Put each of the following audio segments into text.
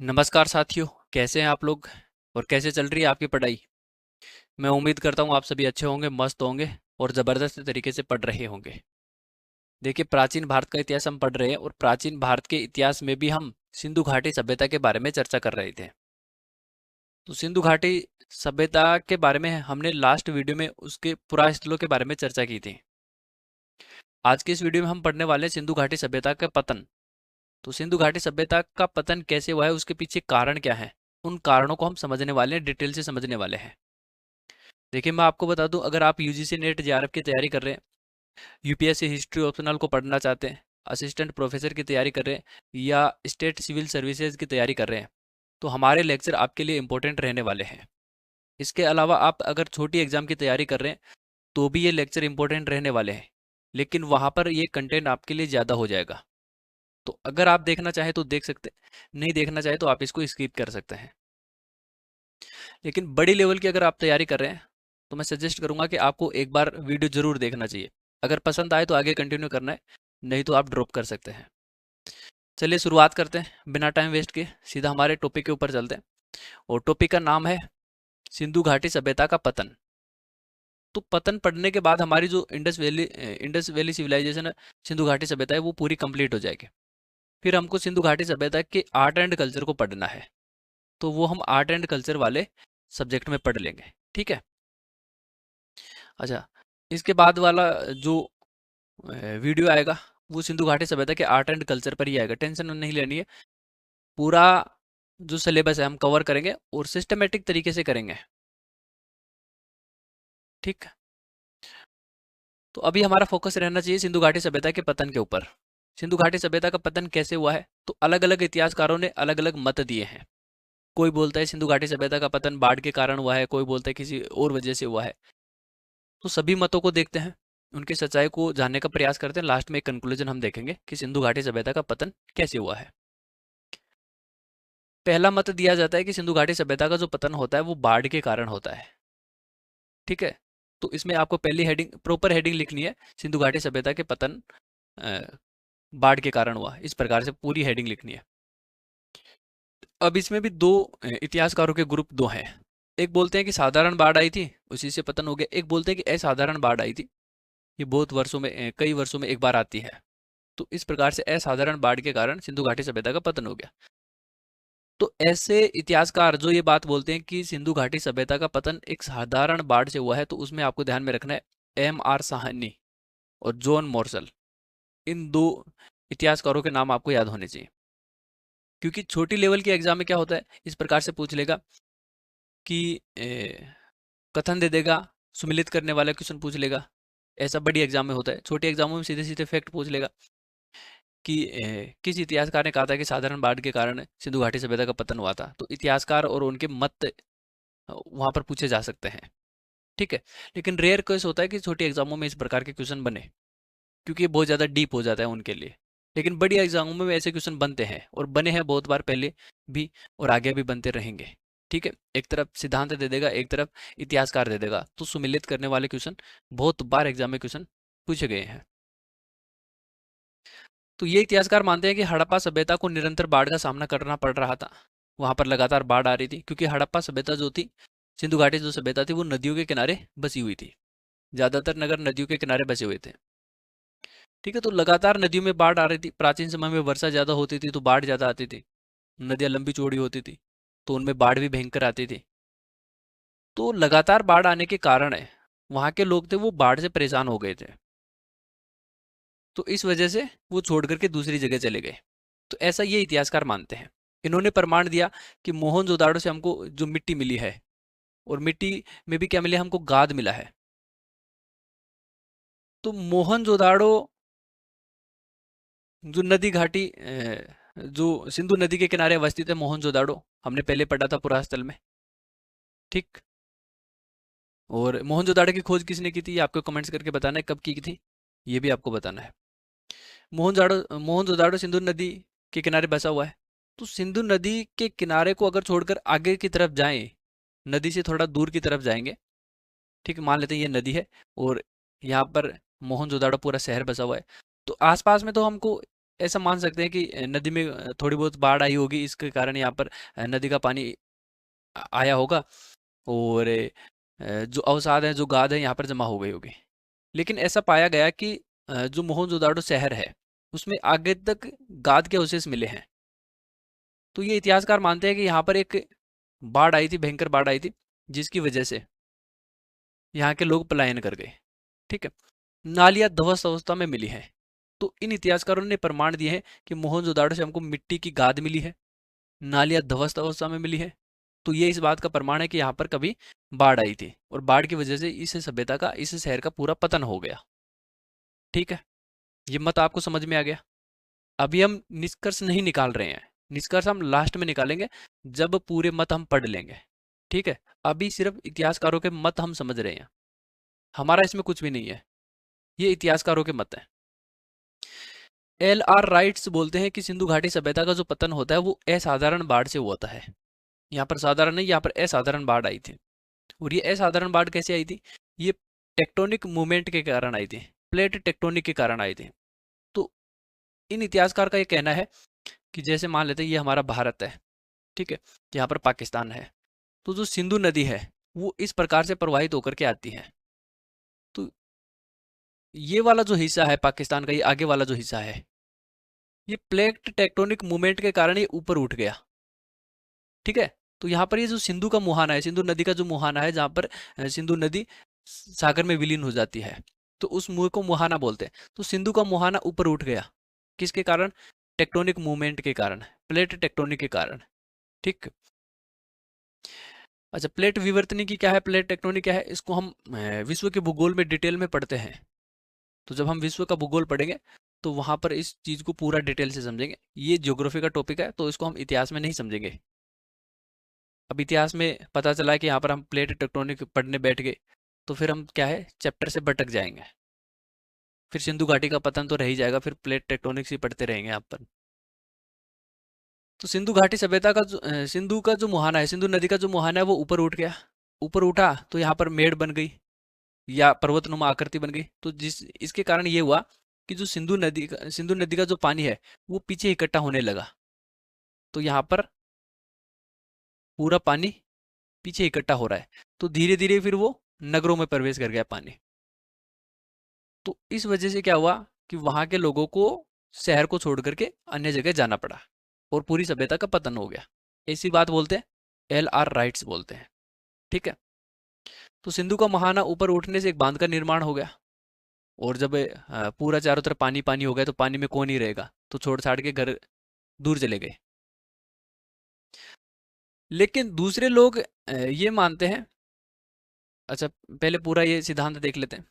नमस्कार साथियों। कैसे हैं आप लोग और कैसे चल रही है आपकी पढ़ाई। मैं उम्मीद करता हूँ आप सभी अच्छे होंगे, मस्त होंगे और ज़बरदस्त तरीके से पढ़ रहे होंगे। देखिए, प्राचीन भारत का इतिहास हम पढ़ रहे हैं और प्राचीन भारत के इतिहास में भी हम सिंधु घाटी सभ्यता के बारे में चर्चा कर रहे थे। तो सिंधु घाटी सभ्यता के बारे में हमने लास्ट वीडियो में उसके पुरास्थलों के बारे में चर्चा की थी। आज की इस वीडियो में हम पढ़ने वाले हैं सिंधु घाटी सभ्यता का पतन। तो सिंधु घाटी सभ्यता का पतन कैसे हुआ है, उसके पीछे कारण क्या है, उन कारणों को हम समझने वाले हैं, डिटेल से समझने वाले हैं। देखिए, मैं आपको बता दूं, अगर आप यूजीसी नेट जेआरएफ की तैयारी कर रहे हैं, यूपीएससी हिस्ट्री ऑप्शनल को पढ़ना चाहते हैं, असिस्टेंट प्रोफेसर की तैयारी कर रहे हैं या स्टेट सिविल सर्विसेज की तैयारी कर रहे हैं, तो हमारे लेक्चर आपके लिए इंपॉर्टेंट रहने वाले हैं। इसके अलावा आप अगर छोटी एग्जाम की तैयारी कर रहे हैं तो भी ये लेक्चर इंपॉर्टेंट रहने वाले हैं, लेकिन वहाँ पर ये कंटेंट आपके लिए ज़्यादा हो जाएगा। तो अगर आप देखना चाहें तो देख सकते हैं, नहीं देखना चाहें तो आप इसको स्किप कर सकते हैं। लेकिन बड़ी लेवल की अगर आप तैयारी कर रहे हैं तो मैं सजेस्ट करूंगा कि आपको एक बार वीडियो जरूर देखना चाहिए। अगर पसंद आए तो आगे कंटिन्यू करना है, नहीं तो आप ड्रॉप कर सकते हैं। चलिए शुरुआत करते हैं बिना टाइम वेस्ट किए, सीधा हमारे टॉपिक के ऊपर चलते हैं। और टॉपिक का नाम है सिंधु घाटी सभ्यता का पतन। तो पतन पढ़ने के बाद हमारी जो इंडस वैली सिविलाइजेशन है, सिंधु घाटी सभ्यता है, वो पूरी कंप्लीट हो जाएगी। फिर हमको सिंधु घाटी सभ्यता के आर्ट एंड कल्चर को पढ़ना है, तो वो हम आर्ट एंड कल्चर वाले सब्जेक्ट में पढ़ लेंगे। ठीक है। अच्छा, इसके बाद वाला जो वीडियो आएगा वो सिंधु घाटी सभ्यता के आर्ट एंड कल्चर पर ही आएगा, टेंशन नहीं लेनी है। पूरा जो सिलेबस है हम कवर करेंगे और सिस्टमेटिक तरीके से करेंगे। ठीक। तो अभी हमारा फोकस रहना चाहिए सिंधु घाटी सभ्यता के पतन के ऊपर। सिंधु घाटी सभ्यता का पतन कैसे हुआ है, तो अलग अलग इतिहासकारों ने अलग अलग मत दिए हैं। कोई बोलता है सिंधु घाटी सभ्यता का पतन बाढ़ के कारण हुआ है, कोई बोलता है किसी और वजह से हुआ है। तो सभी मतों को देखते हैं, उनकी सच्चाई को जानने का प्रयास करते हैं। लास्ट में एक कंक्लूजन हम देखेंगे कि सिंधु घाटी सभ्यता का पतन कैसे हुआ है। पहला मत दिया जाता है कि सिंधु घाटी सभ्यता का जो पतन होता है वो बाढ़ के कारण होता है। ठीक है। तो इसमें आपको पहली हेडिंग, प्रॉपर हेडिंग लिखनी है, सिंधु घाटी सभ्यता के पतन अ, बाढ़ के कारण हुआ, इस प्रकार से पूरी हेडिंग लिखनी है। अब इसमें भी दो इतिहासकारों के ग्रुप दो हैं। एक बोलते हैं कि साधारण बाढ़ आई थी, उसी से पतन हो गया। एक बोलते हैं कि असाधारण बाढ़ आई थी, ये बहुत वर्षों में कई वर्षों में एक बार आती है। तो इस प्रकार से असाधारण बाढ़ के कारण सिंधु घाटी सभ्यता का पतन हो गया। तो ऐसे इतिहासकार जो ये बात बोलते हैं कि सिंधु घाटी सभ्यता का पतन एक साधारण बाढ़ से हुआ है, तो उसमें आपको ध्यान में रखना है एम आर साहनी और जॉन मॉर्सल। इन दो इतिहासकारों के नाम आपको याद होने चाहिए, क्योंकि छोटी लेवल के एग्जाम में क्या होता है, इस प्रकार से पूछ लेगा कि कथन दे देगा, सुमिलित करने वाला क्वेश्चन पूछ लेगा। ऐसा बड़ी एग्जाम में होता है, छोटे एग्जामों में सीधे सीधे फैक्ट पूछ लेगा कि किस इतिहासकार ने कहा था कि साधारण बाढ़ के कारण सिंधु घाटी सभ्यता का पतन हुआ था। तो इतिहासकार और उनके मत वहां पर पूछे जा सकते हैं। ठीक है। लेकिन रेयर केस होता है कि छोटी एग्जामों में इस प्रकार के क्वेश्चन बने, क्योंकि ये बहुत ज़्यादा डीप हो जाता है उनके लिए। लेकिन बड़ी एग्जामों में ऐसे क्वेश्चन बनते हैं और बने हैं बहुत बार पहले भी, और आगे भी बनते रहेंगे। ठीक है। एक तरफ सिद्धांत दे देगा, एक तरफ इतिहासकार दे देगा, तो सुमिलित करने वाले क्वेश्चन बहुत बार एग्जाम में क्वेश्चन पूछे गए हैं। तो ये इतिहासकार मानते हैं कि हड़प्पा सभ्यता को निरंतर बाढ़ का सामना करना पड़ रहा था। वहां पर लगातार बाढ़ आ रही थी, क्योंकि हड़प्पा सभ्यता जो थी, सिंधु घाटी जो सभ्यता थी, वो नदियों के किनारे बसी हुई थी। ज्यादातर नगर नदियों के किनारे बसे हुए थे। ठीक है। तो लगातार नदियों में बाढ़ आ रही थी। प्राचीन समय में वर्षा ज्यादा होती थी तो बाढ़ ज्यादा आती थी। नदियां लंबी चौड़ी होती थी तो उनमें बाढ़ भी भयंकर आती थी। तो लगातार बाढ़ आने के कारण है, वहां के लोग थे वो बाढ़ से परेशान हो गए थे। तो इस वजह से वो छोड़ करके दूसरी जगह चले गए। तो ऐसा ये इतिहासकार मानते हैं। इन्होंने प्रमाण दिया कि मोहनजोदाड़ो से हमको जो मिट्टी मिली है, और मिट्टी में भी क्या मिला, हमको गाद मिला है। तो मोहनजोदाड़ो जो नदी घाटी जो सिंधु नदी के किनारे अवस्थित है, मोहनजोदाड़ो हमने पहले पढ़ा था पुरास्थल में। ठीक। और मोहनजोदाड़ो की खोज किसने की थी, ये आपको कमेंट्स करके बताना है, कब की थी ये भी आपको बताना है। मोहनजोदाड़ो सिंधु नदी के किनारे बसा हुआ है। तो सिंधु नदी के किनारे को अगर छोड़कर आगे की तरफ जाएं, नदी से थोड़ा दूर की तरफ जाएंगे, ठीक है, मान लेते हैं ये नदी है और यहाँ पर मोहनजोदाड़ो पूरा शहर बसा हुआ है। तो आसपास में तो हमको ऐसा मान सकते हैं कि नदी में थोड़ी बहुत बाढ़ आई होगी, इसके कारण यहाँ पर नदी का पानी आया होगा, और जो अवसाद है, जो गाद है, यहाँ पर जमा हो गई होगी। लेकिन ऐसा पाया गया कि जो मोहनजोदाड़ो शहर है उसमें आगे तक गाद के अवशेष मिले हैं। तो ये इतिहासकार मानते हैं कि यहाँ पर एक बाढ़ आई थी, भयंकर बाढ़ आई थी, जिसकी वजह से यहाँ के लोग पलायन कर गए। ठीक है। नालियाँ ध्वस्त अवस्था में मिली हैं। तो इन इतिहासकारों ने प्रमाण दिए हैं कि मोहनजोदाड़ो से हमको मिट्टी की गाद मिली है, नालियाँ ध्वस्त अवस्था में मिली है। तो ये इस बात का प्रमाण है कि यहाँ पर कभी बाढ़ आई थी, और बाढ़ की वजह से इस सभ्यता का, इस शहर का पूरा पतन हो गया। ठीक है। ये मत आपको समझ में आ गया। अभी हम निष्कर्ष नहीं निकाल रहे हैं, निष्कर्ष हम लास्ट में निकालेंगे जब पूरे मत हम पढ़ लेंगे। ठीक है। अभी सिर्फ इतिहासकारों के मत हम समझ रहे हैं, हमारा इसमें कुछ भी नहीं है, ये इतिहासकारों के मत हैं। LR राइट्स बोलते हैं कि सिंधु घाटी सभ्यता का जो पतन होता है वो असाधारण बाढ़ से हुआ है। यहाँ पर साधारण नहीं, यहाँ पर असाधारण बाढ़ आई थी। और ये असाधारण बाढ़ कैसे आई थी? ये टेक्टोनिक मूवमेंट के कारण आई थी, प्लेट टेक्टोनिक के कारण आई थी। तो इन इतिहासकार का ये कहना है कि जैसे मान लेते हैं ये हमारा भारत है, ठीक है, यहाँ पर पाकिस्तान है, तो जो सिंधु नदी है वो इस प्रकार से प्रवाहित होकर के आती है। तो ये वाला जो हिस्सा है पाकिस्तान का, ये आगे वाला जो हिस्सा है, ये प्लेट टेक्टोनिक मूवमेंट के कारण ये ऊपर उठ गया। ठीक है। तो यहाँ पर ये जो सिंधु का मुहाना है, सिंधु नदी का जो मुहाना है, जहाँ पर सिंधु नदी सागर में विलीन हो जाती है, तो उस मुंह को मुहाना बोलते हैं। तो सिंधु का मुहाना ऊपर उठ गया, किसके कारण? टेक्टोनिक मूवमेंट के कारण, प्लेट टेक्टोनिक के कारण। ठीक। अच्छा, प्लेट विवर्तनिकी की क्या है, प्लेट टेक्टोनिक क्या है, इसको हम विश्व के भूगोल में डिटेल में पढ़ते हैं। तो जब हम विश्व का भूगोल पढ़ेंगे तो वहां पर इस चीज को पूरा डिटेल से समझेंगे। ये ज्योग्राफी का टॉपिक है, तो इसको हम इतिहास में नहीं समझेंगे। अब इतिहास में पता चला है कि यहाँ पर हम प्लेट टेक्टोनिक पढ़ने बैठ गए, तो फिर हम क्या है, चैप्टर से भटक जाएंगे। फिर सिंधु घाटी का पतन तो रह ही जाएगा, फिर प्लेट टेक्टोनिक्स ही पढ़ते रहेंगे यहाँ पर। तो सिंधु घाटी सभ्यता का जो सिंधु का जो मुहाना है, सिंधु नदी का जो मुहाना है वो ऊपर उठ गया। ऊपर उठा तो यहाँ पर मेड़ बन गई या पर्वतनुमा आकृति बन गई। तो जिस इसके कारण ये हुआ कि जो सिंधु नदी का जो पानी है वो पीछे इकट्ठा होने लगा। तो यहाँ पर पूरा पानी पीछे इकट्ठा हो रहा है, तो धीरे धीरे फिर वो नगरों में प्रवेश कर गया पानी। तो इस वजह से क्या हुआ कि वहां के लोगों को शहर को छोड़ करके अन्य जगह जाना पड़ा, और पूरी सभ्यता का पतन हो गया। ऐसी बात बोलते हैं, LR राइट्स बोलते हैं। ठीक है। तो सिंधु का महाना ऊपर उठने से एक बांध का निर्माण हो गया, और जब पूरा चारों तरफ पानी पानी हो गया तो पानी में कौन ही रहेगा, तो छोड़ छाड़ के घर दूर चले गए। लेकिन दूसरे लोग ये मानते हैं, अच्छा पहले पूरा ये सिद्धांत देख लेते हैं।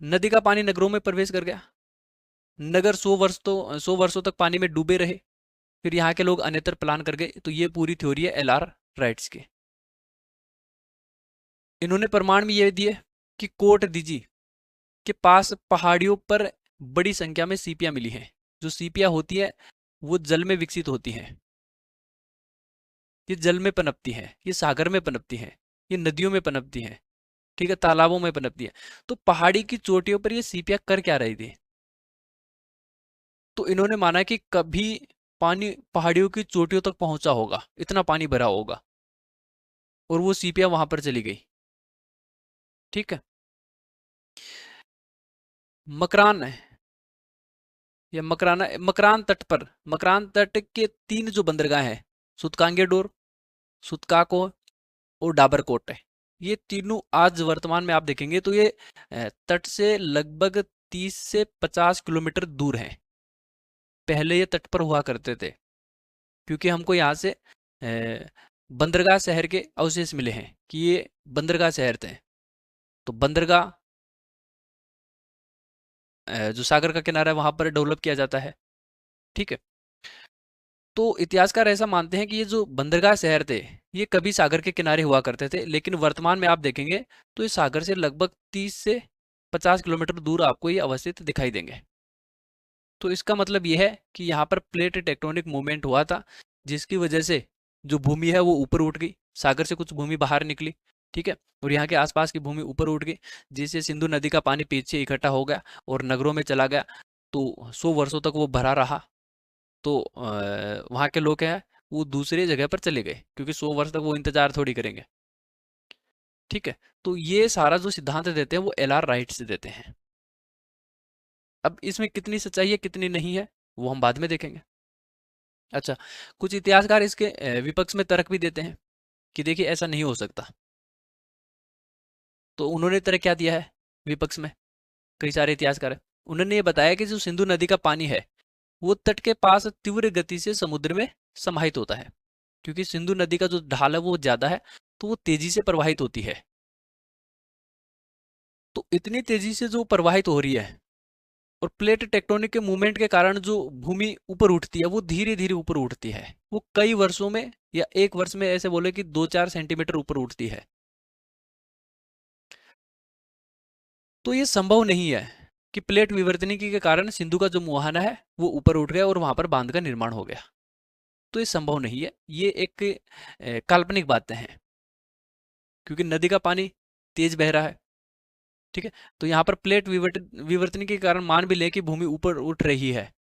नदी का पानी नगरों में प्रवेश कर गया, नगर 100 वर्षों तक पानी में डूबे रहे, फिर यहाँ के लोग अन्यत्र प्लान कर गए। तो ये पूरी थ्योरी है LR राइट्स की। इन्होंने प्रमाण भी ये दिए कि कोट दीजी के पास पहाड़ियों पर बड़ी संख्या में सीपियां मिली हैं। जो सीपियां होती है वो जल में विकसित होती हैं, ये जल में पनपती हैं, ये सागर में पनपती हैं, ये नदियों में पनपती हैं, ठीक है, तालाबों में पनपती है। तो पहाड़ी की चोटियों पर ये सीपियां कर क्या रही थी? तो इन्होंने माना कि कभी पानी पहाड़ियों की चोटियों तक पहुंचा होगा, इतना पानी भरा होगा, और वो सीपियां वहां पर चली गई। ठीक है। मकरान है या मकराना, मकरान तट पर, मकरान तट के 3 जो बंदरगाह हैं, सुतकांगे डोर, सुतकाको और डाबरकोट है, ये तीनों आज वर्तमान में आप देखेंगे तो ये तट से लगभग 30 से 50 किलोमीटर दूर हैं। पहले ये तट पर हुआ करते थे, क्योंकि हमको यहाँ से बंदरगाह शहर के अवशेष मिले हैं कि ये बंदरगाह शहर थे। तो बंदरगाह जो सागर का किनारा है वहां पर डेवलप किया जाता है। ठीक है। तो इतिहासकार ऐसा मानते हैं कि ये जो बंदरगाह शहर थे ये कभी सागर के किनारे हुआ करते थे, लेकिन वर्तमान में आप देखेंगे तो ये सागर से लगभग 30 से 50 किलोमीटर दूर आपको ये अवस्थित दिखाई देंगे। तो इसका मतलब ये है कि यहाँ पर प्लेट टेक्टोनिक मूवमेंट हुआ था, जिसकी वजह से जो भूमि है वो ऊपर उठ गई, सागर से कुछ भूमि बाहर निकली। ठीक है। और यहाँ के आसपास की भूमि ऊपर उठ गई, जिससे सिंधु नदी का पानी पीछे इकट्ठा हो गया और नगरों में चला गया। तो 100 वर्षों तक वो भरा रहा, तो वहाँ के लोग क्या है, वो दूसरे जगह पर चले गए, क्योंकि 100 वर्ष तक वो इंतजार थोड़ी करेंगे। ठीक है, तो ये सारा जो सिद्धांत देते हैं वो एल.आर. राइट से देते हैं। अब इसमें कितनी सच्चाई है कितनी नहीं है वो हम बाद में देखेंगे। अच्छा, कुछ इतिहासकार इसके विपक्ष में तर्क भी देते हैं कि देखिए ऐसा नहीं हो सकता। तो उन्होंने तर्क क्या दिया है विपक्ष में, कई सारे इतिहासकार हैं। उन्होंने ये बताया कि जो सिंधु नदी का पानी है वो तट के पास तीव्र गति से समुद्र में समाहित होता है, क्योंकि सिंधु नदी का जो ढाल है वो ज्यादा है, तो वो तेजी से प्रवाहित होती है। तो इतनी तेजी से जो प्रवाहित हो रही है, और प्लेट टेक्टोनिक के मूवमेंट के कारण जो भूमि ऊपर उठती है वो धीरे धीरे ऊपर उठती है, वो कई वर्षों में या एक वर्ष में ऐसे बोले कि 2-4 सेंटीमीटर ऊपर उठती है। तो ये संभव नहीं है कि प्लेट विवर्तनिकी के कारण सिंधु का जो मुहाना है वो ऊपर उठ गया और वहां पर बांध का निर्माण हो गया। तो ये संभव नहीं है, ये एक काल्पनिक बातें हैं, क्योंकि नदी का पानी तेज बह रहा है। ठीक है, तो यहाँ पर प्लेट विवर्तनिकी के कारण मान भी लें कि भूमि ऊपर उठ रही है,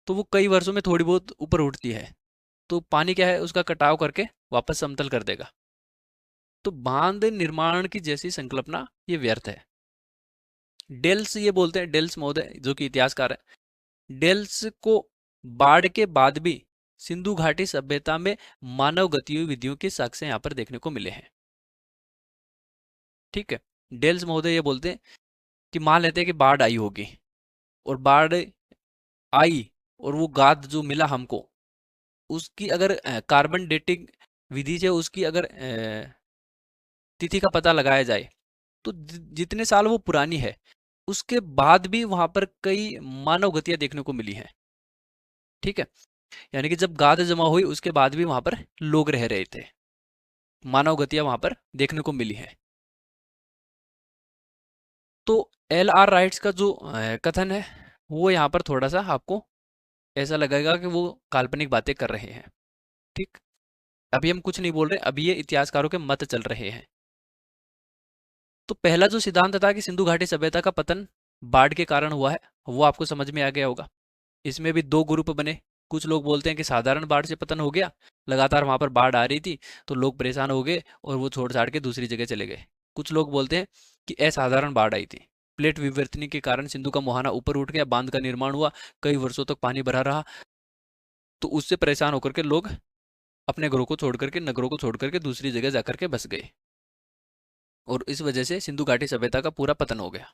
तो वो कई वर्षों में थोड़ी बहुत ऊपर उठती है, तो पानी क्या है उसका कटाव करके वापस समतल कर देगा। तो बांध निर्माण की जैसी संकल्पना ये व्यर्थ है। डेल्स ये बोलते हैं, डेल्स महोदय जो कि इतिहासकार है, डेल्स को बाढ़ के बाद भी सिंधु घाटी सभ्यता में मानव गतिविधियों के साक्ष्य यहाँ पर देखने को मिले हैं। ठीक है, डेल्स महोदय ये बोलते हैं कि मान लेते हैं कि बाढ़ आई होगी, और बाढ़ आई और वो गाद जो मिला हमको, उसकी अगर कार्बन डेटिंग विधि से उसकी अगर तिथि का पता लगाया जाए, तो जितने साल वो पुरानी है उसके बाद भी वहां पर कई मानव गतियां देखने को मिली हैं। ठीक है, यानी कि जब गाद जमा हुई उसके बाद भी वहां पर लोग रह रहे थे, मानव गतियां वहां पर देखने को मिली हैं। तो एल.आर. राइट्स का जो कथन है वो यहाँ पर थोड़ा सा आपको ऐसा लगेगा कि वो काल्पनिक बातें कर रहे हैं। ठीक, अभी हम कुछ नहीं बोल रहे, अभी ये इतिहासकारों के मत चल रहे हैं। तो पहला जो सिद्धांत था कि सिंधु घाटी सभ्यता का पतन बाढ़ के कारण हुआ है, वो आपको समझ में आ गया होगा। इसमें भी दो ग्रुप बने, कुछ लोग बोलते हैं कि साधारण बाढ़ से पतन हो गया, लगातार वहां पर बाढ़ आ रही थी तो लोग परेशान हो गए और वो छोड़ छाड़ के दूसरी जगह चले गए। कुछ लोग बोलते हैं कि असाधारण बाढ़ आई थी, प्लेट विवर्तनी के कारण सिंधु का मुहाना ऊपर उठ गया, बांध का निर्माण हुआ, कई वर्षों तक पानी भरा रहा, तो उससे परेशान होकर के लोग अपने घरों को छोड़ करके, नगरों को छोड़ करके दूसरी जगह जाकर के बस गए, और इस वजह से सिंधु घाटी सभ्यता का पूरा पतन हो गया।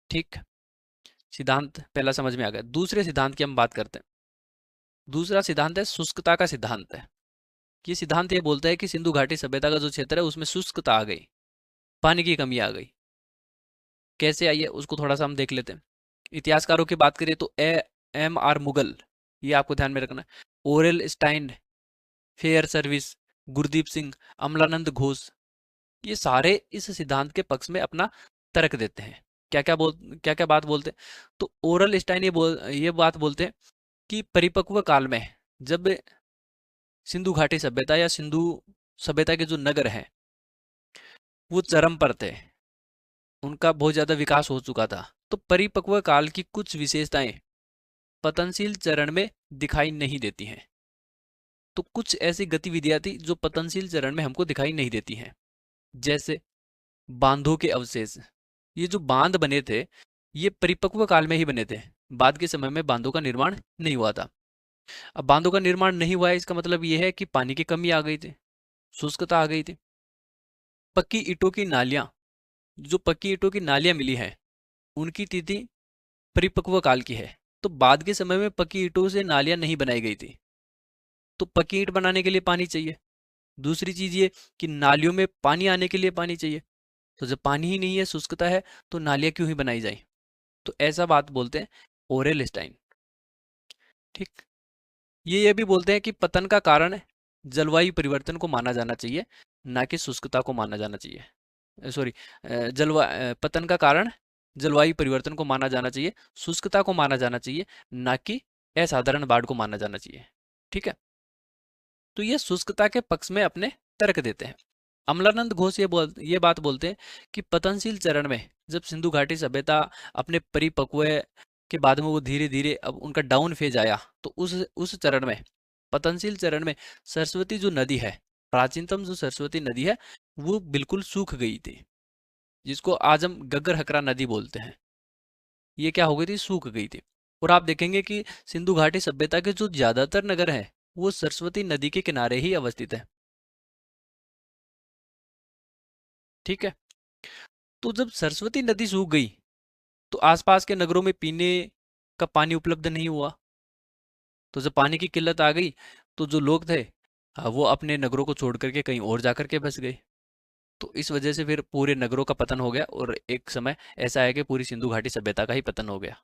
ठीक, सिद्धांत पहला समझ में आ गया। दूसरे सिद्धांत की हम बात करते हैं। दूसरा सिद्धांत है शुष्कता का सिद्धांत है। ये सिद्धांत ये बोलता है कि सिंधु घाटी सभ्यता का जो क्षेत्र है उसमें शुष्कता आ गई, पानी की कमी आ गई। कैसे आई है उसको थोड़ा सा हम देख लेते हैं। इतिहासकारों की बात करिए तो एम.आर. मुगल, ये आपको ध्यान में रखना है, Aurel Stein, Fairservis, Gurdeep Singh, Amalananda Ghosh, ये सारे इस सिद्धांत के पक्ष में अपना तर्क देते हैं। क्या क्या बात बोलते हैं, तो ओरल स्टाइन ये बात बोलते हैं कि परिपक्व काल में जब सिंधु घाटी सभ्यता या सिंधु सभ्यता के जो नगर हैं वो चरम पर थे, उनका बहुत ज्यादा विकास हो चुका था, तो परिपक्व काल की कुछ विशेषताएं पतनशील चरण में दिखाई नहीं देती हैं। तो कुछ ऐसी गतिविधियां थी जो पतनशील चरण में हमको दिखाई नहीं देती हैं, जैसे बांधों के अवशेष। ये जो बांध बने थे ये परिपक्व काल में ही बने थे, बाद के समय में बांधों का निर्माण नहीं हुआ था। अब बांधों का निर्माण नहीं हुआ है इसका मतलब ये है कि पानी की कमी आ गई थी, शुष्कता आ गई थी। पक्की ईंटों की नालियां, जो पक्की ईंटों की नालियां मिली हैं उनकी तिथि परिपक्व काल की है, तो बाद के समय में पक्की ईंटों से नालियां नहीं बनाई गई थी। तो पक्की ईंट बनाने के लिए पानी चाहिए। दूसरी चीज ये कि नालियों में पानी आने के लिए पानी चाहिए, तो जब पानी ही नहीं है, शुष्कता है, तो नालियां क्यों ही बनाई जाए। तो ऐसा बात बोलते हैं ओरेल स्टाइन। ठीक, ये भी बोलते हैं कि पतन का कारण जलवायु परिवर्तन को माना जाना चाहिए, ना कि शुष्कता को माना जाना चाहिए। सॉरी, पतन का कारण जलवायु परिवर्तन को माना जाना चाहिए, शुष्कता को माना जाना चाहिए, ना कि असाधारण बाढ़ को माना जाना चाहिए। ठीक है, तो ये शुष्कता के पक्ष में अपने तर्क देते हैं। अमलानंद घोष ये बात बोलते हैं कि पतनशील चरण में जब सिंधु घाटी सभ्यता अपने परिपक्व के बाद में वो धीरे धीरे अब उनका डाउन फेज आया, तो उस चरण में, पतनशील चरण में, सरस्वती जो नदी है, प्राचीनतम जो सरस्वती नदी है, वो बिल्कुल सूख गई थी, जिसको आज हम गग्गर हकरा नदी बोलते हैं। ये क्या हो गई थी, सूख गई थी। और आप देखेंगे कि सिंधु घाटी सभ्यता के जो ज्यादातर नगर हैं वो सरस्वती नदी के किनारे ही अवस्थित है। ठीक है। तो जब सरस्वती नदी सूख गई तो आसपास के नगरों में पीने का पानी उपलब्ध नहीं हुआ। तो जब पानी की किल्लत आ गई तो जो लोग थे, वो अपने नगरों को छोड़ करके कहीं और जाकर के बस गए। तो इस वजह से फिर पूरे नगरों का पतन हो गया और एक समय ऐसा है कि पूरी सिंधु घाटी सभ्यता का ही पतन हो गया।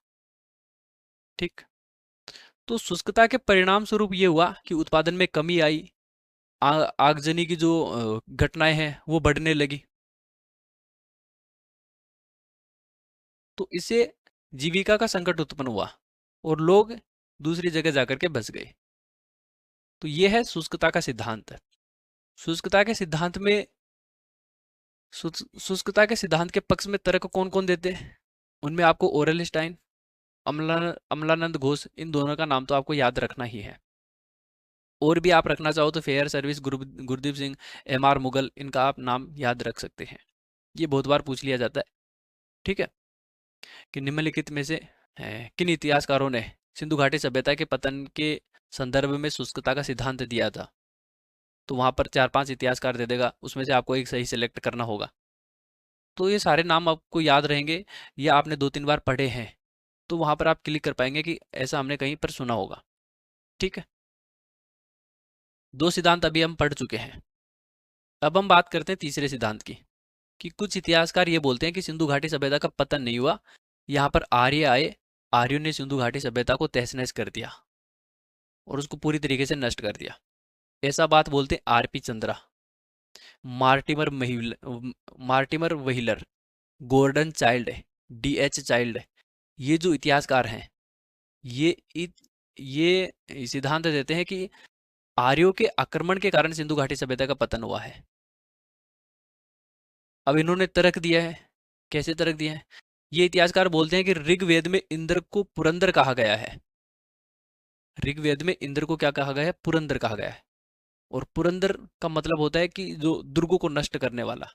ठीक। तो शुष्कता के परिणाम स्वरूप ये हुआ कि उत्पादन में कमी आई, आगजनी की जो घटनाएं हैं वो बढ़ने लगी। तो इससे जीविका का संकट उत्पन्न हुआ और लोग दूसरी जगह जाकर के बस गए। तो ये है शुष्कता का सिद्धांत। शुष्कता के सिद्धांत में शुष्कता के सिद्धांत के पक्ष में तर्क कौन कौन देते हैं? उनमें आपको ओरेलस्टाइन, अमलानंद घोष, इन दोनों का नाम तो आपको याद रखना ही है। और भी आप रखना चाहो तो Fairservis, Gurdeep Singh, M R Mughal, इनका आप नाम याद रख सकते हैं। ये बहुत बार पूछ लिया जाता है। ठीक है। कि निम्नलिखित में से किन इतिहासकारों ने सिंधु घाटी सभ्यता के पतन के संदर्भ में शुष्कता का सिद्धांत दिया था? तो वहां पर 4-5 इतिहासकार दे देगा, उसमें से आपको एक सही सेलेक्ट करना होगा। तो ये सारे नाम आपको याद रहेंगे या आपने 2-3 बार पढ़े हैं, तो वहां पर आप क्लिक कर पाएंगे कि ऐसा हमने कहीं पर सुना होगा। ठीक है। 2 सिद्धांत अभी हम पढ़ चुके हैं। अब हम बात करते हैं तीसरे सिद्धांत की, कि कुछ इतिहासकार ये बोलते हैं कि सिंधु घाटी सभ्यता का पतन नहीं हुआ, यहाँ पर आर्य आए, आर्यों ने सिंधु घाटी सभ्यता को तहस नहस कर दिया और उसको पूरी तरीके से नष्ट कर दिया। ऐसा बात बोलते हैं RP Chandra, Mortimer Wheeler, Gordon Childe, DH Childe. ये जो इतिहासकार हैं, ये ये सिद्धांत देते हैं कि आर्यों के आक्रमण के कारण सिंधु घाटी सभ्यता का पतन हुआ है। अब इन्होंने तर्क दिया है। कैसे तर्क दिया है? ये इतिहासकार बोलते हैं कि ऋग्वेद में इंद्र को पुरंदर कहा गया है। ऋग्वेद में इंद्र को क्या कहा गया है? पुरंदर कहा गया है। और पुरंदर का मतलब होता है कि जो दुर्गों को नष्ट करने वाला।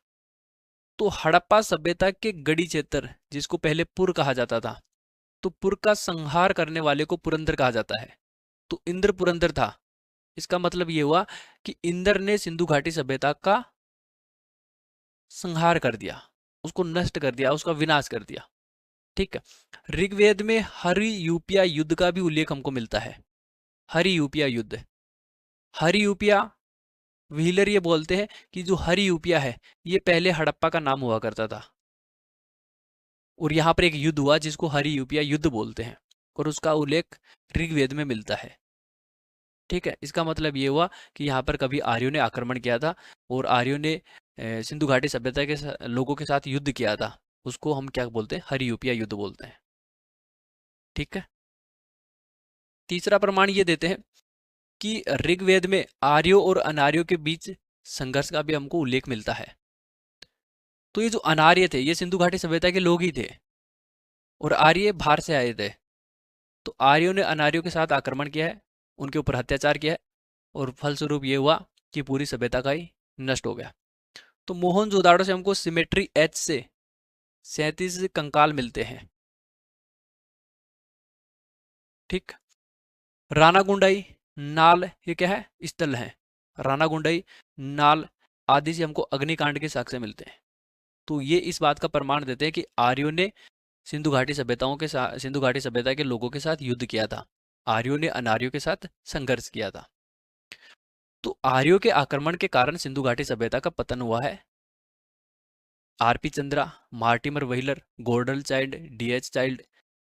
तो हड़प्पा सभ्यता के गढ़ी क्षेत्र, जिसको पहले पुर कहा जाता था, तो पुर का संहार करने वाले को पुरंदर कहा जाता है। तो इंद्र पुरंदर था। इसका मतलब ये हुआ कि इंद्र ने सिंधु घाटी सभ्यता का संहार कर दिया, उसको नष्ट कर दिया, उसका विनाश कर दिया। ठीक है। ऋग्वेद में हरि यूपिया युद्ध का भी उल्लेख हमको मिलता है। हरि यूपिया युद्ध, हरि यूपिया, व्हीलर ये बोलते हैं कि जो हरि यूपिया है ये पहले हड़प्पा का नाम हुआ करता था और यहाँ पर एक युद्ध हुआ जिसको हरि यूपिया युद्ध बोलते हैं और उसका उल्लेख ऋग्वेद में मिलता है। ठीक है। इसका मतलब ये हुआ कि यहाँ पर कभी आर्यों ने आक्रमण किया था और आर्यों ने सिंधु घाटी सभ्यता के लोगों के साथ युद्ध किया था। उसको हम क्या बोलते हैं? हरि यूपिया युद्ध बोलते हैं। ठीक है। तीसरा प्रमाण ये देते हैं कि ऋग्वेद में आर्यों और अनार्यों के बीच संघर्ष का भी हमको उल्लेख मिलता है। तो ये जो अनार्य थे ये सिंधु घाटी सभ्यता के लोग ही थे और आर्य बाहर से आए थे। तो आर्यों ने अनार्यों के साथ आक्रमण किया है, उनके ऊपर अत्याचार किया है और फलस्वरूप ये हुआ कि पूरी सभ्यता का ही नष्ट हो गया। तो मोहनजोदाड़ो से हमको सिमेट्री एच से 37 कंकाल मिलते हैं। ठीक। रानागुंडाई, नाल, ये क्या है? स्थल है। रानागुंडाई, नाल आदि से हमको अग्निकांड के साक्ष्य मिलते हैं। तो ये इस बात का प्रमाण देते हैं कि आर्यों ने सिंधु घाटी सभ्यताओं के साथ, सिंधु घाटी सभ्यता के लोगों के साथ युद्ध किया था। आर्यों ने अनार्यों के साथ संघर्ष किया था। तो आर्यों के आक्रमण के कारण सिंधु घाटी सभ्यता का पतन हुआ है। RP Chandra, Mortimer Wheeler, Gordon Childe, DH Childe,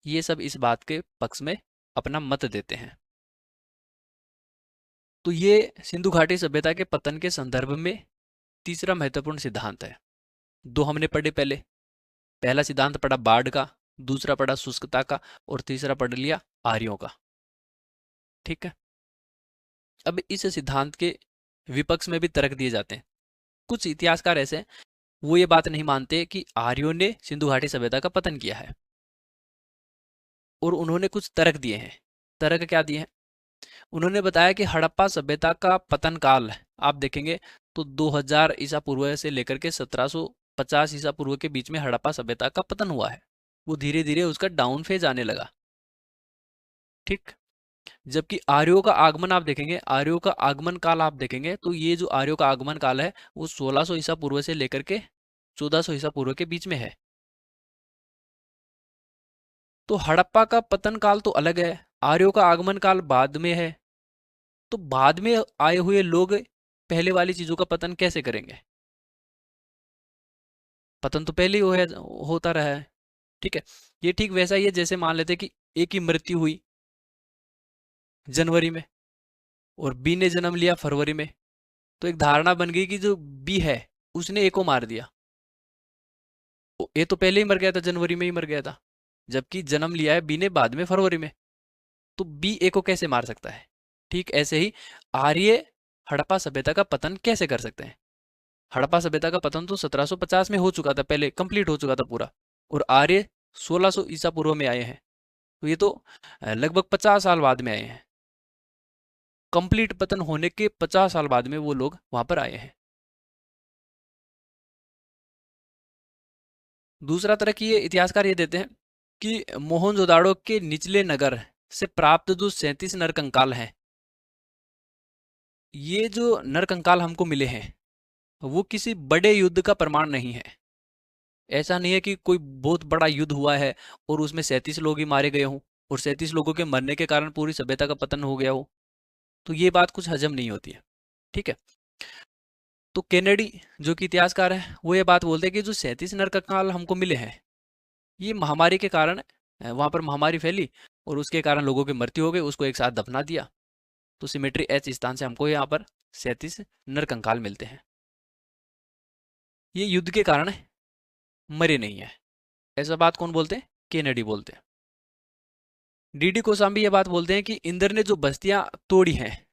ये सब इस बात के पक्ष में अपना मत देते हैं। तो ये सिंधु घाटी सभ्यता के पतन के संदर्भ में तीसरा महत्वपूर्ण सिद्धांत है। दो हमने पढ़े पहले। पहला सिद्धांत पढ़ा बाढ़ का, दूसरा पढ़ा शुष्कता का और तीसरा पढ़ लिया आर्यों का। ठीक है। अब इस सिद्धांत के विपक्ष में भी तर्क दिए जाते हैं। कुछ इतिहासकार ऐसे हैं, वो ये बात नहीं मानते कि आर्यों ने सिंधु घाटी सभ्यता का पतन किया है। और उन्होंने कुछ तर्क दिए हैं। तर्क क्या दिए हैं? उन्होंने बताया कि हड़प्पा सभ्यता का पतन काल आप देखेंगे तो 2000 ईसा पूर्व से लेकर के 1750 ईसा पूर्व के बीच में हड़प्पा सभ्यता का पतन हुआ है। वो धीरे धीरे उसका डाउन फेज आने लगा। ठीक। जबकि आर्यों का आगमन आप देखेंगे, आर्यों का आगमन काल आप देखेंगे तो ये जो आर्यों का आगमन काल है वो 1600 ईसा पूर्व से लेकर के 1400 ईसा पूर्व के बीच में है। तो हड़प्पा का पतन काल तो अलग है, आर्यों का आगमन काल बाद में है। तो बाद में आए हुए लोग पहले वाली चीजों का पतन कैसे करेंगे? पतन तो पहले ही होता रहा है। ठीक है। ये ठीक वैसा ही है जैसे मान लेते हैं कि ए की मृत्यु हुई जनवरी में और बी ने जन्म लिया फरवरी में, तो एक धारणा बन गई कि जो बी है उसने ए को मार दिया। ए तो पहले ही मर गया था, जनवरी में ही मर गया था, जबकि जन्म लिया है बी ने बाद में फरवरी में। तो बी ए को कैसे मार सकता है? ठीक ऐसे ही आर्य हड़प्पा सभ्यता का पतन कैसे कर सकते हैं? हड़प्पा सभ्यता का पतन तो 1750 में हो चुका था, पहले कंप्लीट हो चुका था पूरा, और आर्य 1600 ईसा पूर्व में आए हैं। तो ये तो लगभग 50 साल बाद में आए हैं। कंप्लीट पतन होने के 50 साल बाद में वो लोग वहां पर आए हैं। दूसरा तरह की ये इतिहासकार ये देते हैं कि मोहनजोदाड़ो के निचले नगर से प्राप्त जो 37 नरकंकाल हैं, ये जो नरकंकाल हमको मिले हैं वो किसी बड़े युद्ध का प्रमाण नहीं है। ऐसा नहीं है कि कोई बहुत बड़ा युद्ध हुआ है और उसमें 37 लोग ही मारे गए हों और 37 लोगों के मरने के कारण पूरी सभ्यता का पतन हो गया हो। तो ये बात कुछ हजम नहीं होती है। ठीक है। तो केनेडी जो कि इतिहासकार है वो ये बात बोलते हैं कि जो 37 नरकंकाल हमको मिले हैं ये महामारी के कारण वहां पर महामारी फैली और उसके कारण लोगों की मृत्यु हो गई, उसको एक साथ दफना दिया। तो सिमेट्री एच स्थान से हमको यहाँ पर 37 नरकंकाल मिलते हैं। ये युद्ध के कारण मरे नहीं है, ऐसा बात कौन बोलते हैं? केनेडी बोलते हैं। डीडी कोसाम्बी ये बात बोलते हैं कि इंद्र ने जो बस्तियां तोड़ी हैं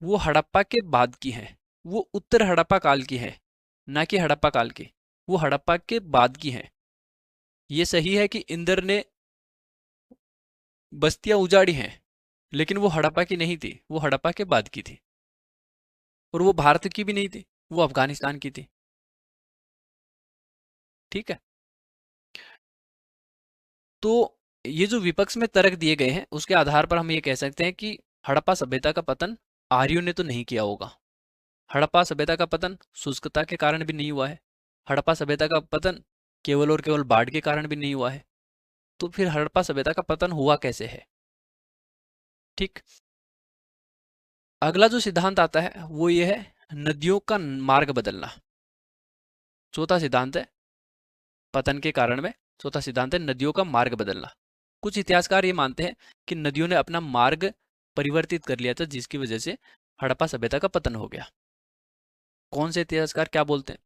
वो हड़प्पा के बाद की हैं, वो उत्तर हड़प्पा काल की है, ना कि हड़प्पा काल की। वो हड़प्पा के बाद की हैं। ये सही है कि इंद्र ने बस्तियां उजाड़ी हैं, लेकिन वो हड़प्पा की नहीं थी, वो हड़प्पा के बाद की थी। और वो भारत की भी नहीं थी, वो अफगानिस्तान की थी। ठीक है। तो ये जो विपक्ष में तर्क दिए गए हैं उसके आधार पर हम ये कह सकते हैं कि हड़प्पा सभ्यता का पतन आर्यों ने तो नहीं किया होगा। हड़प्पा सभ्यता का पतन शुष्कता के कारण भी नहीं हुआ है। हड़प्पा सभ्यता का पतन केवल और केवल बाढ़ के कारण भी नहीं हुआ है। तो फिर हड़प्पा सभ्यता का पतन हुआ कैसे है? ठीक। अगला जो सिद्धांत आता है वो ये है नदियों का मार्ग बदलना। चौथा सिद्धांत है पतन के कारण में, चौथा सिद्धांत है नदियों का मार्ग बदलना। कुछ इतिहासकार ये मानते हैं कि नदियों ने अपना मार्ग परिवर्तित कर लिया था जिसकी वजह से हड़प्पा सभ्यता का पतन हो गया। कौन से इतिहासकार क्या बोलते हैं?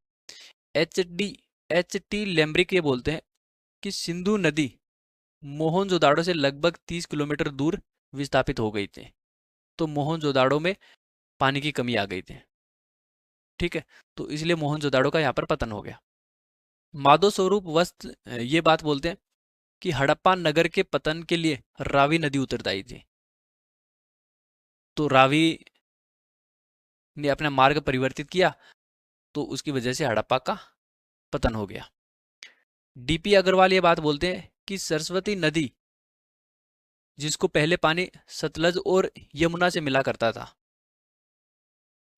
एच टी लेम्ब्रिक ये बोलते हैं कि सिंधु नदी मोहनजोदाड़ो से लगभग 30 किलोमीटर दूर विस्थापित हो गई थी, तो मोहनजोदाड़ो में पानी की कमी आ गई थी। ठीक है। तो इसलिए मोहनजोदाड़ो का यहाँ पर पतन हो गया। माधो स्वरूप वस्त ये बात बोलते हैं कि हड़प्पा नगर के पतन के लिए रावी नदी उत्तरदायी थी। तो रावी ने अपना मार्ग परिवर्तित किया तो उसकी वजह से हड़प्पा का पतन हो गया। डीपी अग्रवाल ये बात बोलते हैं कि सरस्वती नदी जिसको पहले पानी सतलज और यमुना से मिला करता था,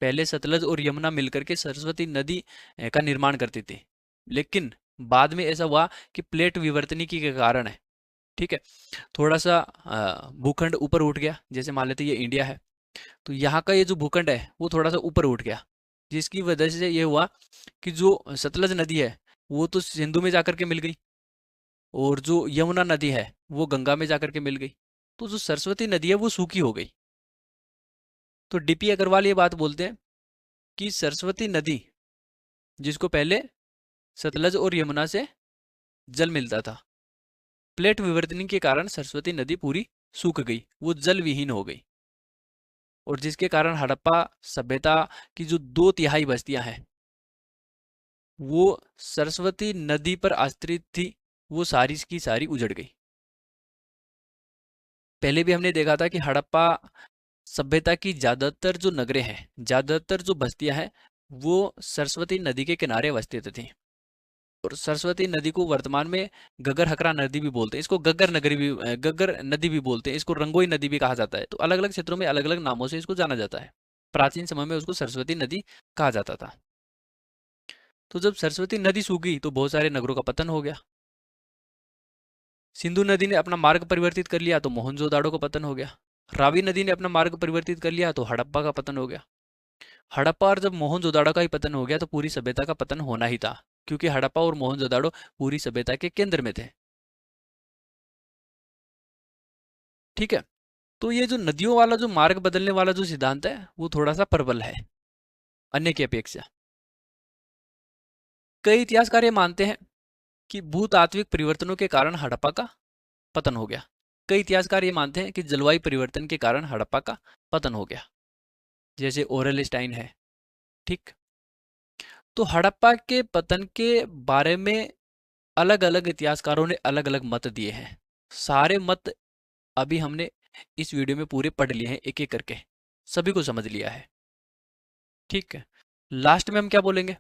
पहले सतलज और यमुना मिलकर के सरस्वती नदी का निर्माण करती थी, लेकिन बाद में ऐसा हुआ कि प्लेट विवर्तनिकी के कारण है, ठीक है, थोड़ा सा भूखंड ऊपर उठ गया। जैसे मान लेते ये इंडिया है, तो यहाँ का ये जो भूखंड है वो थोड़ा सा ऊपर उठ गया, जिसकी वजह से ये हुआ कि जो सतलज नदी है वो तो सिंधु में जाकर के मिल गई और जो यमुना नदी है वो गंगा में जाकर के मिल गई, तो जो सरस्वती नदी है वो सूखी हो गई। तो डीपी अग्रवाल ये बात बोलते हैं कि सरस्वती नदी जिसको पहले सतलज और यमुना से जल मिलता था, प्लेट विवर्तन के कारण सरस्वती नदी पूरी सूख गई, वो जल विहीन हो गई, और जिसके कारण हड़प्पा सभ्यता की जो 2/3 बस्तियां हैं वो सरस्वती नदी पर आश्रित थी, वो सारी की सारी उजड़ गई। पहले भी हमने देखा था कि हड़प्पा सभ्यता की ज़्यादातर जो नगरें हैं, ज़्यादातर जो बस्तियां हैं, वो सरस्वती नदी के किनारे स्थित थी। और सरस्वती नदी को वर्तमान में गगर हकरा नदी भी बोलते हैं, इसको गग्गर नदी भी बोलते हैं, इसको रंगोई नदी भी कहा जाता है। तो अलग अलग क्षेत्रों में अलग अलग नामों से इसको जाना जाता है। प्राचीन समय में उसको सरस्वती नदी कहा जाता था। तो जब सरस्वती नदी सूखी तो बहुत सारे नगरों का पतन हो गया। सिंधु नदी ने अपना मार्ग परिवर्तित कर लिया तो मोहनजोदाड़ो का पतन हो गया। रावी नदी ने अपना मार्ग परिवर्तित कर लिया तो हड़प्पा का पतन हो गया। हड़प्पा और जब मोहनजोदाड़ो का ही पतन हो गया तो पूरी सभ्यता का पतन होना ही था, क्योंकि हड़प्पा और मोहनजोदाड़ो पूरी सभ्यता के केंद्र में थे। ठीक है। तो ये जो नदियों वाला जो मार्ग बदलने वाला जो सिद्धांत है वो थोड़ा सा प्रबल है अन्य की अपेक्षा। कई इतिहासकार ये मानते हैं कि भूतात्विक परिवर्तनों के कारण हड़प्पा का पतन हो गया। कई इतिहासकार ये मानते हैं कि जलवायु परिवर्तन के कारण हड़प्पा का पतन हो गया, जैसे ओरेल स्टाइन है। ठीक। तो हड़प्पा के पतन के बारे में अलग अलग इतिहासकारों ने अलग अलग मत दिए हैं। सारे मत अभी हमने इस वीडियो में पूरे पढ़ लिए हैं, एक एक करके सभी को समझ लिया है। ठीक है। लास्ट में हम क्या बोलेंगे?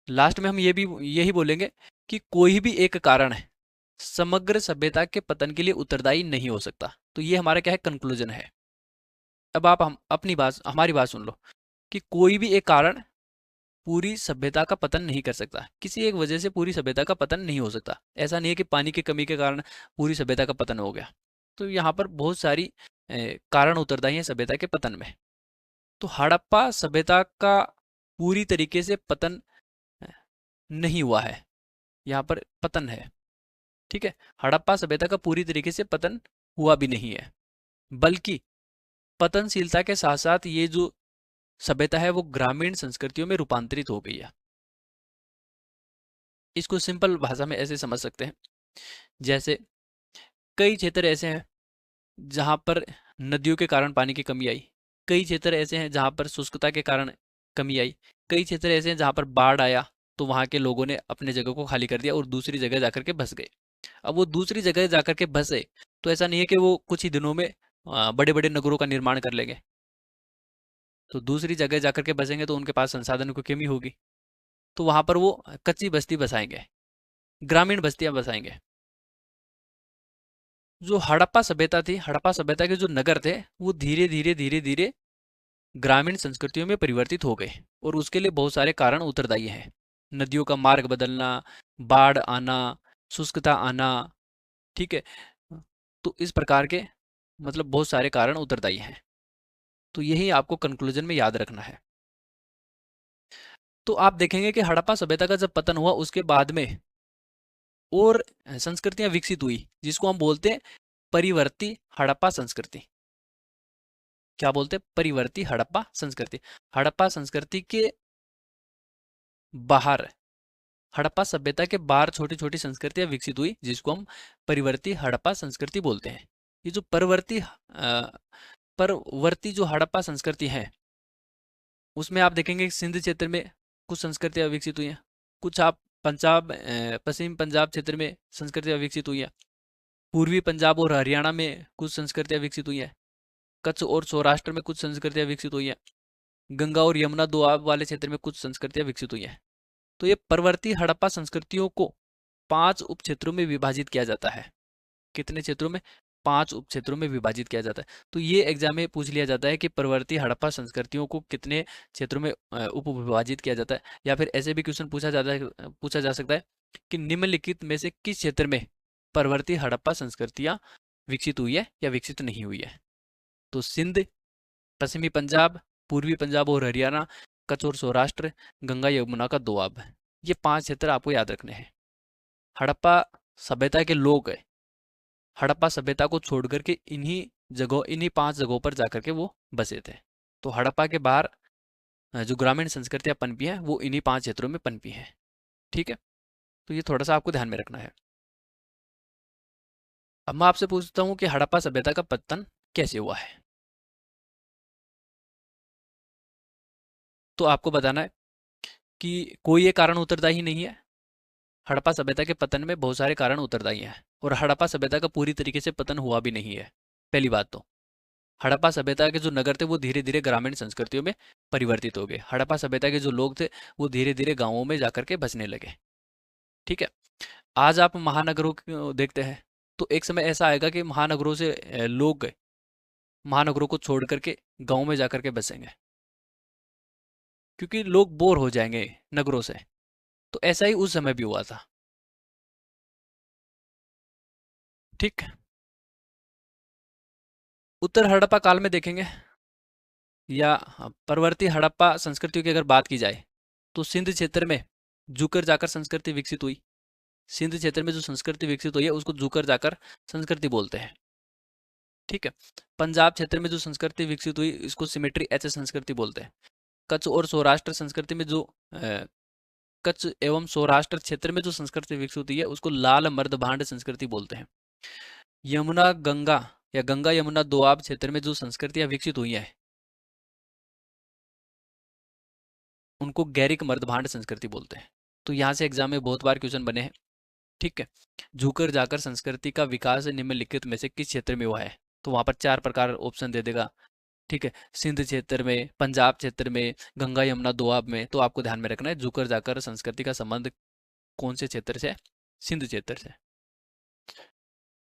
लास्ट में हम यही बोलेंगे कि कोई भी एक कारण है समग्र सभ्यता के पतन के लिए उत्तरदायी नहीं हो सकता। तो ये हमारा क्या है, कंक्लूजन है। अब आप हमारी बात सुन लो कि कोई भी एक कारण पूरी सभ्यता का पतन नहीं कर सकता। किसी एक वजह से पूरी सभ्यता का पतन नहीं हो सकता। ऐसा नहीं है कि पानी की कमी के कारण पूरी सभ्यता का पतन हो गया। तो यहाँ पर बहुत सारी कारण उत्तरदायी हैं सभ्यता के पतन में। तो हड़प्पा सभ्यता का पूरी तरीके से पतन अ, नहीं हुआ है, यहाँ पर पतन है। ठीक है। हड़प्पा सभ्यता का पूरी तरीके से पतन हुआ भी नहीं है, बल्कि पतनशीलता के साथ साथ ये जो सभ्यता है वो ग्रामीण संस्कृतियों में रूपांतरित हो गई है। इसको सिंपल भाषा में ऐसे समझ सकते हैं, जैसे कई क्षेत्र ऐसे हैं जहाँ पर नदियों के कारण पानी की कमी आई। कई क्षेत्र ऐसे हैं जहाँ पर शुष्कता के कारण कमी आई। कई क्षेत्र ऐसे हैं जहाँ पर बाढ़ आया तो वहाँ के लोगों ने अपने जगह को खाली कर दिया और दूसरी जगह जाकर के बस गए। अब वो दूसरी जगह जाकर के बसे तो ऐसा नहीं है कि वो कुछ ही दिनों में बड़े बड़े नगरों का निर्माण कर लेंगे। तो दूसरी जगह जाकर के बसेंगे तो उनके पास संसाधनों की कमी होगी, तो वहां पर वो कच्ची बस्ती बसाएंगे, ग्रामीण बस्तियां बसाएंगे। जो हड़प्पा सभ्यता थी, हड़प्पा सभ्यता के जो नगर थे वो धीरे धीरे धीरे धीरे ग्रामीण संस्कृतियों में परिवर्तित हो गए और उसके लिए बहुत सारे कारण उत्तरदायी हैं। नदियों का मार्ग बदलना, बाढ़ आना, शुष्कता आना। ठीक है। तो इस प्रकार के मतलब बहुत सारे कारण उत्तरदायी हैं। तो यही आपको कंक्लूजन में याद रखना है। तो आप देखेंगे कि हड़प्पा सभ्यता का जब पतन हुआ उसके बाद में और संस्कृतियां विकसित हुई, जिसको हम बोलते हैं परिवर्ती हड़प्पा संस्कृति। क्या बोलते हैं? परिवर्ती हड़प्पा संस्कृति। हड़प्पा संस्कृति के बाहर, हड़प्पा सभ्यता के बाहर छोटी छोटी संस्कृतियां विकसित हुई, जिसको हम परिवर्ती हड़प्पा संस्कृति बोलते हैं। ये जो परवर्ती जो हड़प्पा संस्कृति है उसमें आप देखेंगे सिंध क्षेत्र में कुछ संस्कृतियां विकसित हुई हैं। कुछ आप पश्चिम पंजाब क्षेत्र में संस्कृतियां विकसित हुई हैं। पूर्वी पंजाब और हरियाणा में कुछ संस्कृतियां विकसित हुई हैं। कच्छ और सौराष्ट्र में कुछ संस्कृतियां विकसित हुई हैं। गंगा और यमुना दोआब वाले क्षेत्र में कुछ संस्कृतियां विकसित हुई हैं। तो ये परवर्ती हड़प्पा संस्कृतियों को 5 उप क्षेत्रों में विभाजित किया जाता है। कितने क्षेत्रों में? 5 उप क्षेत्रों में विभाजित किया जाता है। तो ये एग्जाम में पूछ लिया जाता है कि परवर्ती हड़प्पा संस्कृतियों को कितने क्षेत्रों में उप विभाजित किया जाता है। या फिर ऐसे भी क्वेश्चन पूछा जा सकता है कि निम्नलिखित में से किस क्षेत्र में परवर्ती हड़प्पा संस्कृतियां विकसित हुई है या विकसित नहीं हुई है। तो सिंध, पश्चिमी पंजाब, पूर्वी पंजाब और हरियाणा, कच्छ और सौराष्ट्र, गंगा यमुना का दोआब। ये 5 क्षेत्र आपको याद रखने हैं। हड़प्पा सभ्यता के लोग हड़प्पा सभ्यता को छोड़ करके इन्हीं 5 जगहों पर जाकर के वो बसे थे। तो हड़प्पा के बाहर जो ग्रामीण संस्कृतियां पनपी हैं वो इन्हीं 5 क्षेत्रों में पनपी हैं। ठीक है। तो ये थोड़ा सा आपको ध्यान में रखना है। अब मैं आपसे पूछता हूँ कि हड़प्पा सभ्यता का पतन कैसे हुआ है। तो आपको बताना है कि कोई एक कारण उत्तरदायी नहीं है। हड़प्पा सभ्यता के पतन में बहुत सारे कारण उत्तरदायी हैं और हड़प्पा सभ्यता का पूरी तरीके से पतन हुआ भी नहीं है। पहली बात तो हड़प्पा सभ्यता के जो नगर थे वो धीरे धीरे ग्रामीण संस्कृतियों में परिवर्तित हो गए। हड़प्पा सभ्यता के जो लोग थे वो धीरे धीरे गांवों में जाकर के बसने लगे। ठीक है। आज आप महानगरों को देखते हैं तो एक समय ऐसा आएगा कि महानगरों से लोग महानगरों को छोड़ करके गांव में जाकर के बसेंगे, क्योंकि लोग बोर हो जाएंगे नगरों से। तो ऐसा ही उस समय भी हुआ था। ठीक। उत्तर हड़प्पा काल में देखेंगे या परवर्ती हड़प्पा संस्कृतियों की अगर बात की जाए तो सिंध क्षेत्र में जुकर जाकर संस्कृति विकसित हुई। सिंध क्षेत्र में जो संस्कृति विकसित हुई है उसको जुकर जाकर संस्कृति बोलते हैं। ठीक है। पंजाब क्षेत्र में जो संस्कृति विकसित हुई इसको सिमेट्री एच संस्कृति बोलते हैं। कच्छ और सौराष्ट्र संस्कृति में जो कच्छ एवं सौराष्ट्र क्षेत्र में जो संस्कृति विकसित हुई है उसको लाल मर्दभांड संस्कृति बोलते हैं। यमुना गंगा या गंगा यमुना दोआब क्षेत्र में जो संस्कृतियां विकसित हुई हैं उनको गैरिक मर्दभांड संस्कृति बोलते हैं। तो यहाँ से एग्जाम में बहुत बार क्वेश्चन बने हैं। ठीक है। झुकर जाकर संस्कृति का विकास निम्नलिखित में से किस क्षेत्र में हुआ है? तो वहां पर 4 प्रकार ऑप्शन दे देगा। ठीक है। सिंध क्षेत्र में, पंजाब क्षेत्र में, गंगा यमुना दोआब में। तो आपको ध्यान में रखना है झुकर जाकर संस्कृति का संबंध कौन से क्षेत्र से है? सिंध क्षेत्र से।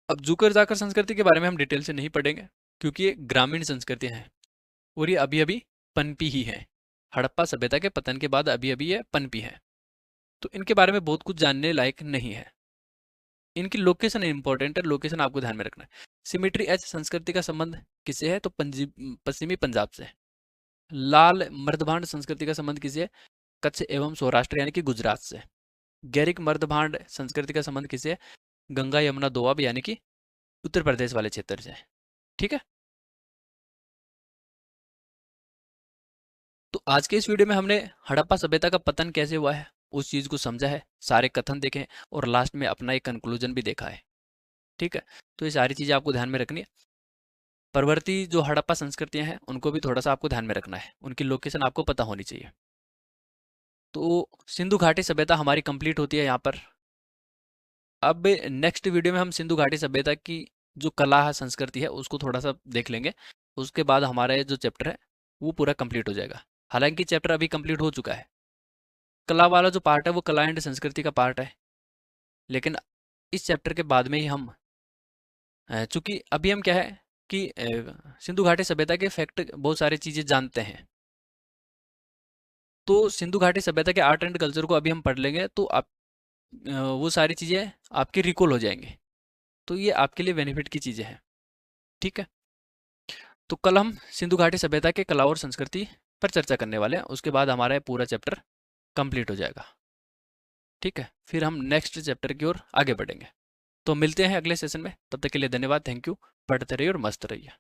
अब झुकर जाकर संस्कृति के बारे में हम डिटेल से नहीं पढ़ेंगे क्योंकि ये ग्रामीण संस्कृतियां हैं और ये अभी अभी पनपी ही है। हड़प्पा सभ्यता के पतन के बाद अभी अभी ये पनपी है, तो इनके बारे में बहुत कुछ जानने लायक नहीं है। इनकी लोकेशन इंपॉर्टेंट है, लोकेशन आपको ध्यान में रखना है। सिमेट्री एच संस्कृति का संबंध किससे है? तो पश्चिमी पंजाब से। लाल मर्दभांड संस्कृति का संबंध किससे है? कच्छ एवं सौराष्ट्र यानी कि गुजरात से। गैरिक मर्दभांड संस्कृति का संबंध किससे है? गंगा यमुना दोआब यानी कि उत्तर प्रदेश वाले क्षेत्र से। ठीक है। तो आज के इस वीडियो में हमने हड़प्पा सभ्यता का पतन कैसे हुआ है उस चीज को समझा है, सारे कथन देखे हैं और लास्ट में अपना एक कंक्लूजन भी देखा है। ठीक है। तो ये सारी चीजें आपको ध्यान में रखनी है। परवर्ती जो हड़प्पा संस्कृतियां हैं उनको भी थोड़ा सा आपको ध्यान में रखना है, उनकी लोकेशन आपको पता होनी चाहिए। तो सिंधु घाटी सभ्यता हमारी कंप्लीट होती है यहाँ पर। अब नेक्स्ट वीडियो में हम सिंधु घाटी सभ्यता की जो कला है, संस्कृति है, उसको थोड़ा सा देख लेंगे। उसके बाद हमारा ये जो चैप्टर है वो पूरा कंप्लीट हो जाएगा। हालांकि चैप्टर अभी कंप्लीट हो चुका है। कला वाला जो पार्ट है वो कला एंड संस्कृति का पार्ट है, लेकिन इस चैप्टर के बाद में ही हम चूंकि अभी हम क्या है कि सिंधु घाटी सभ्यता के फैक्ट बहुत सारी चीजें जानते हैं, तो सिंधु घाटी सभ्यता के आर्ट एंड कल्चर को अभी हम पढ़ लेंगे तो आप वो सारी चीजें आपकी रिकॉल हो जाएंगी। तो ये आपके लिए बेनिफिट की चीजें हैं। ठीक है। तो कल हम सिंधु घाटी सभ्यता के कला और संस्कृति पर चर्चा करने वाले हैं। उसके बाद हमारा ये पूरा चैप्टर कंप्लीट हो जाएगा। ठीक है। फिर हम नेक्स्ट चैप्टर की ओर आगे बढ़ेंगे। तो मिलते हैं अगले सेशन में, तब तक के लिए धन्यवाद, थैंक यू। पढ़ते रहिए और मस्त रहिए।